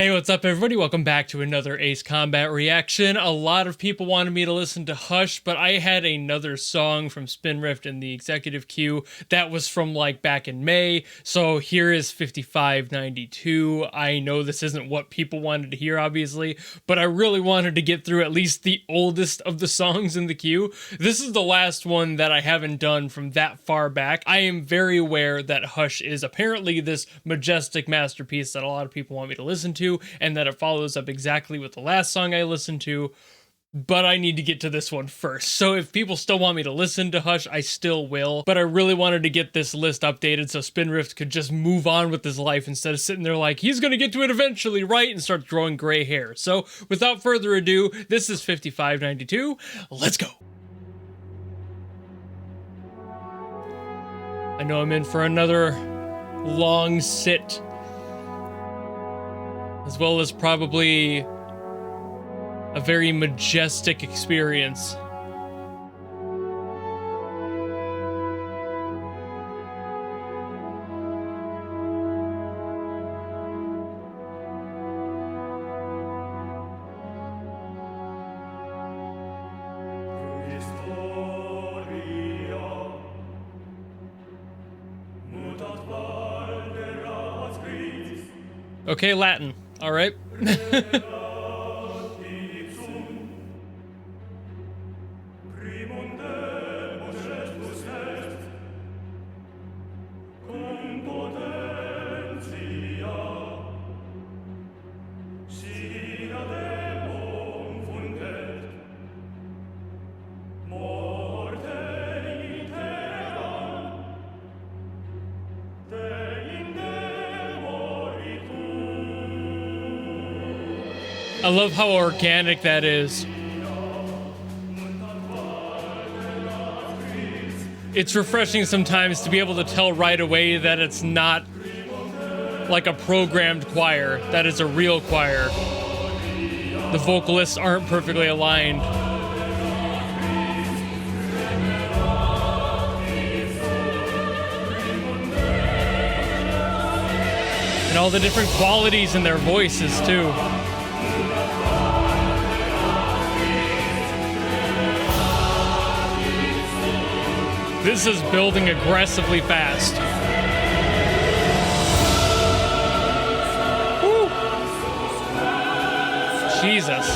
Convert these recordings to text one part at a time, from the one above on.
Hey, what's up everybody? Welcome back to another Ace Combat reaction. A lot of people wanted me to listen to Hush, but I had another song from Spinrift in the executive queue that was from like back in May. So here is 5592. I know this isn't what people wanted to hear, obviously, but I really wanted to get through at least the oldest of the songs in the queue. This is the last one that I haven't done from that far back. I am very aware that Hush is apparently this majestic masterpiece that a lot of people want me to listen to, and that it follows up exactly with the last song I listened to, but I need to get to this one first. So if people still want me to listen to Hush, I still will, but I really wanted to get this list updated so Spinrift could just move on with his life instead of sitting there like, he's gonna get to it eventually, right? And start growing gray hair. So without further ado, this is 5592. Let's go. I know I'm in for another long sit, as well as probably a very majestic experience. Okay, Latin. All right. I love how organic that is. It's refreshing sometimes to be able to tell right away that it's not like a programmed choir, that it's a real choir. The vocalists aren't perfectly aligned. And all the different qualities in their voices too. This is building aggressively fast. Woo! Jesus.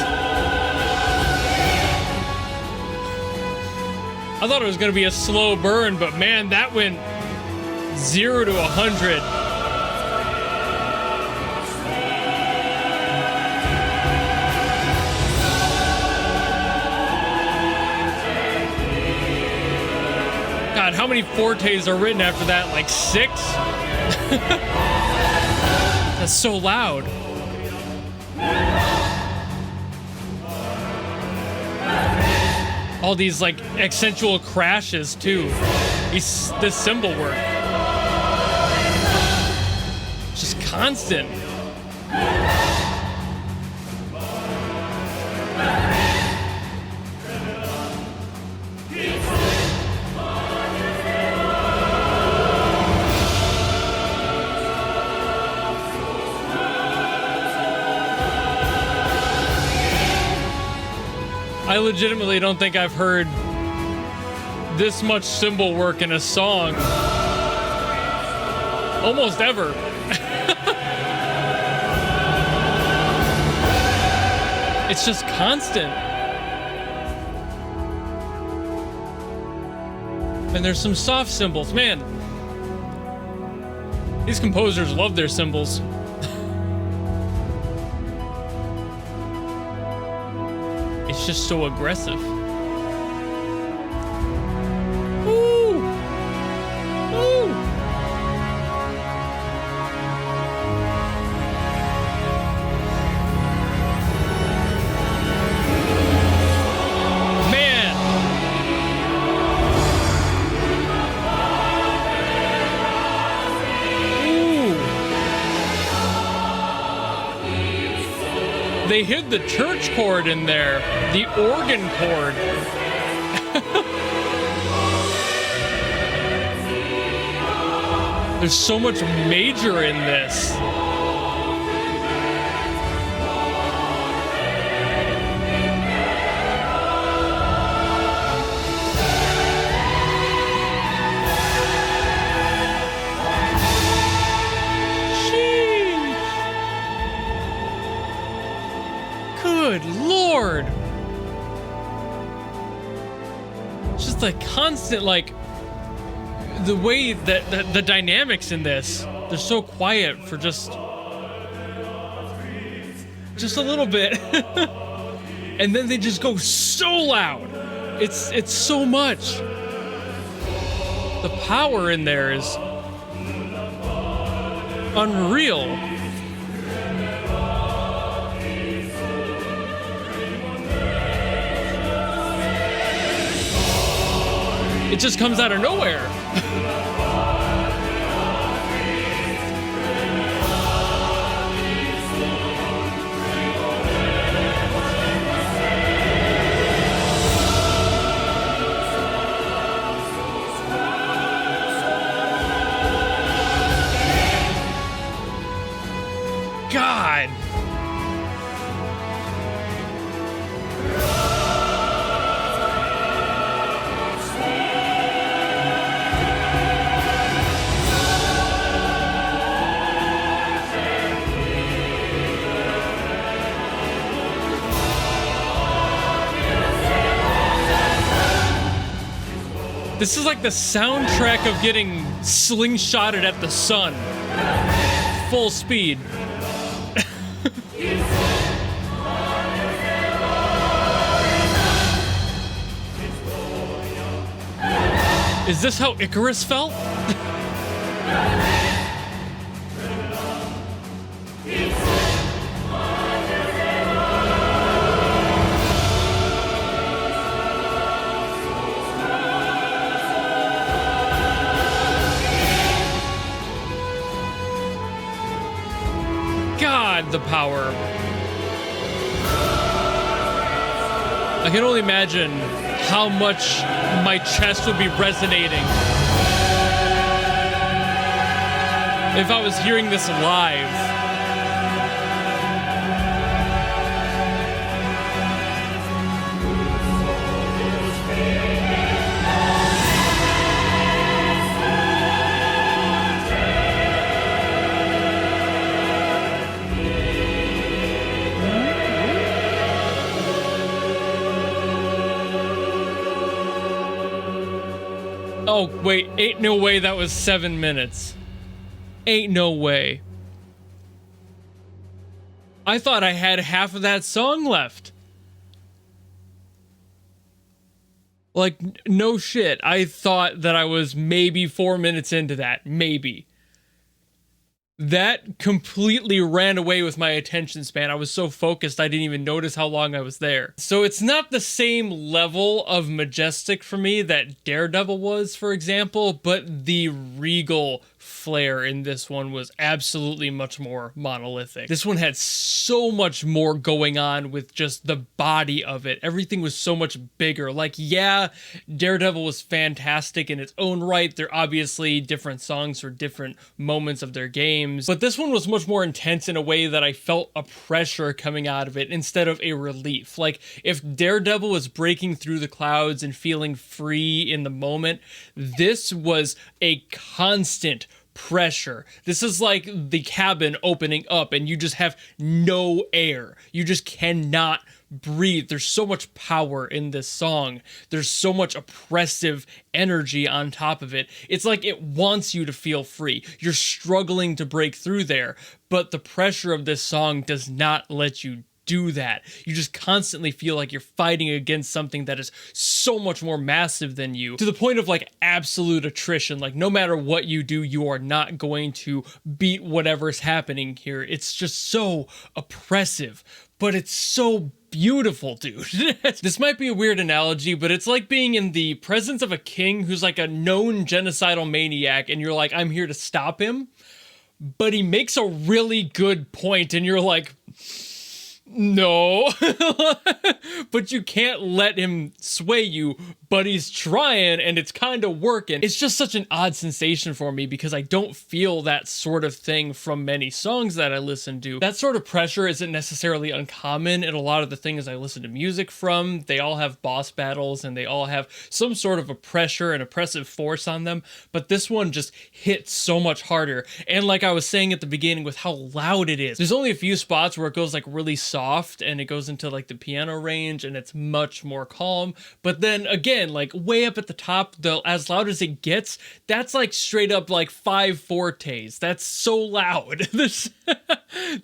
I thought it was gonna be a slow burn, but man, that went 0 to 100. God, how many fortes are written after that? Like 6? That's so loud. All these like accentual crashes too. This cymbal work. Just constant. I legitimately don't think I've heard this much cymbal work in a song almost ever. It's just constant. And there's some soft cymbals. Man, these composers love their cymbals. It's just so aggressive. Woo! Woo! Man! Ooh! They hid the church chord in there. The organ chord. There's so much major in this. Good Lord. Just like constant, like the way that the dynamics in this, they're so quiet for just a little bit. And then they just go so loud. It's so much. The power in there is unreal. It just comes out of nowhere. God. This is like the soundtrack of getting slingshotted at the sun. Full speed. Is this how Icarus felt? God, the power. I can only imagine how much my chest would be resonating if I was hearing this live. Oh, wait, ain't no way that was 7 minutes. Ain't no way. I thought I had half of that song left. Like, no shit. I thought that I was maybe 4 minutes into that. Maybe. That completely ran away with my attention span. I was so focused, I didn't even notice how long I was there. So it's not the same level of majestic for me that Daredevil was, for example, but the regal flair in this one was absolutely much more monolithic. This one had so much more going on with just the body of it. Everything was so much bigger. Like, yeah, Daredevil was fantastic in its own right. They're obviously different songs for different moments of their games, but this one was much more intense in a way that I felt a pressure coming out of it instead of a relief. Like, if Daredevil was breaking through the clouds and feeling free in the moment, this was a constant pressure. This is like the cabin opening up and you just have no air. You just cannot breathe. There's so much power in this song. There's so much oppressive energy on top of it. It's like it wants you to feel free. You're struggling to break through there, but the pressure of this song does not let you do that. You just constantly feel like you're fighting against something that is so much more massive than you, to the point of like absolute attrition. Like, no matter what you do, you are not going to beat whatever's happening here. It's just so oppressive, but it's so beautiful, dude. This might be a weird analogy, but it's like being in the presence of a king who's like a known genocidal maniac, and you're like, I'm here to stop him, but he makes a really good point, and you're like, no. But you can't let him sway you, but he's trying and it's kind of working. It's just such an odd sensation for me because I don't feel that sort of thing from many songs that I listen to. That sort of pressure isn't necessarily uncommon in a lot of the things I listen to music from. They all have boss battles and they all have some sort of a pressure and oppressive force on them, but this one just hits so much harder. And like I was saying at the beginning with how loud it is, there's only a few spots where it goes like really soft and it goes into like the piano range and it's much more calm. But then again, like way up at the top, the as loud as it gets, that's like straight up like 5 fortes. That's so loud.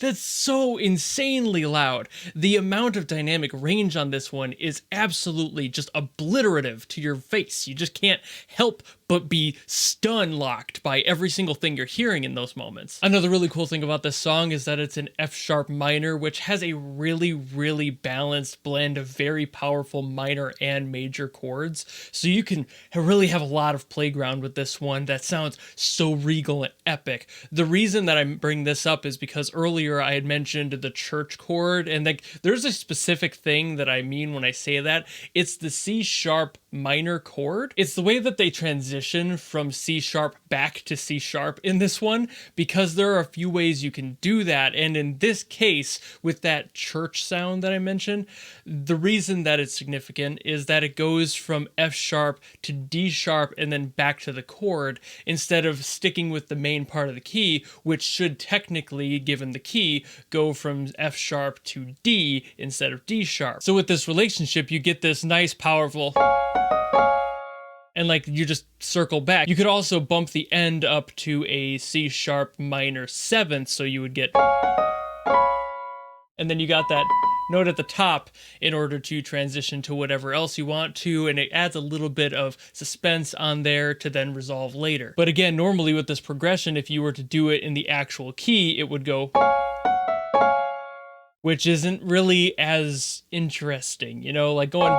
That's so insanely loud. The amount of dynamic range on this one is absolutely just obliterative to your face. You just can't help but be stun locked by every single thing you're hearing in those moments. Another really cool thing about this song is that it's an F sharp minor, which has a really, really balanced blend of very powerful minor and major chords. So you can really have a lot of playground with this one that sounds so regal and epic. The reason that I bring this up is because earlier I had mentioned the church chord, and like there's a specific thing that I mean when I say that. It's the C sharp minor chord. It's the way that they transition from C sharp back to C sharp in this one, because there are a few ways you can do that. And in this case, with that church sound that I mentioned, the reason that it's significant is that it goes from F sharp to D sharp and then back to the chord, instead of sticking with the main part of the key, which should technically, given the key, go from F sharp to D instead of D sharp. So with this relationship, you get this nice, powerful, and like you just circle back. You could also bump the end up to a C sharp minor 7th, so you would get, and then you got that note at the top in order to transition to whatever else you want to, and it adds a little bit of suspense on there to then resolve later. But again, normally with this progression, if you were to do it in the actual key, it would go, which isn't really as interesting, you know, like going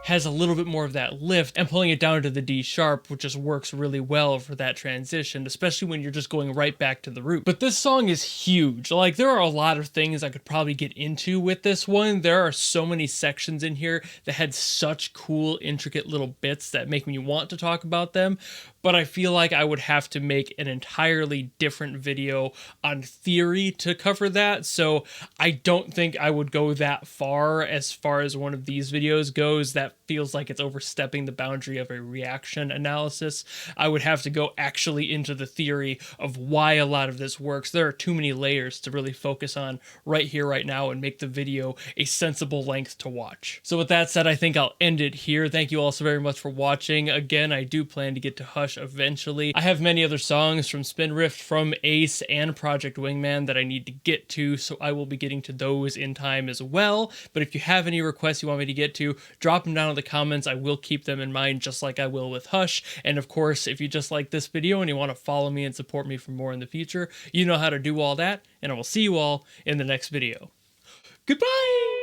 has a little bit more of that lift, and pulling it down to the D sharp, which just works really well for that transition, especially when you're just going right back to the root. But this song is huge. Like, there are a lot of things I could probably get into with this one. There are so many sections in here that had such cool, intricate little bits that make me want to talk about them, but I feel like I would have to make an entirely different video on theory to cover that, so I don't think I would go that far as one of these videos goes. That feels like it's overstepping the boundary of a reaction analysis. I would have to go actually into the theory of why a lot of this works. There are too many layers to really focus on right here, right now, and make the video a sensible length to watch. So with that said, I think I'll end it here. Thank you all so very much for watching. Again, I do plan to get to Hush eventually. I have many other songs from Spindrift, from Ace, and Project Wingman that I need to get to, so I will be getting to those in time as well. But if you have any requests you want me to get to, drop them down in the comments. I will keep them in mind, just like I will with Hush. And of course, if you just like this video and you want to follow me and support me for more in the future, you know how to do all that, and I will see you all in the next video. Goodbye!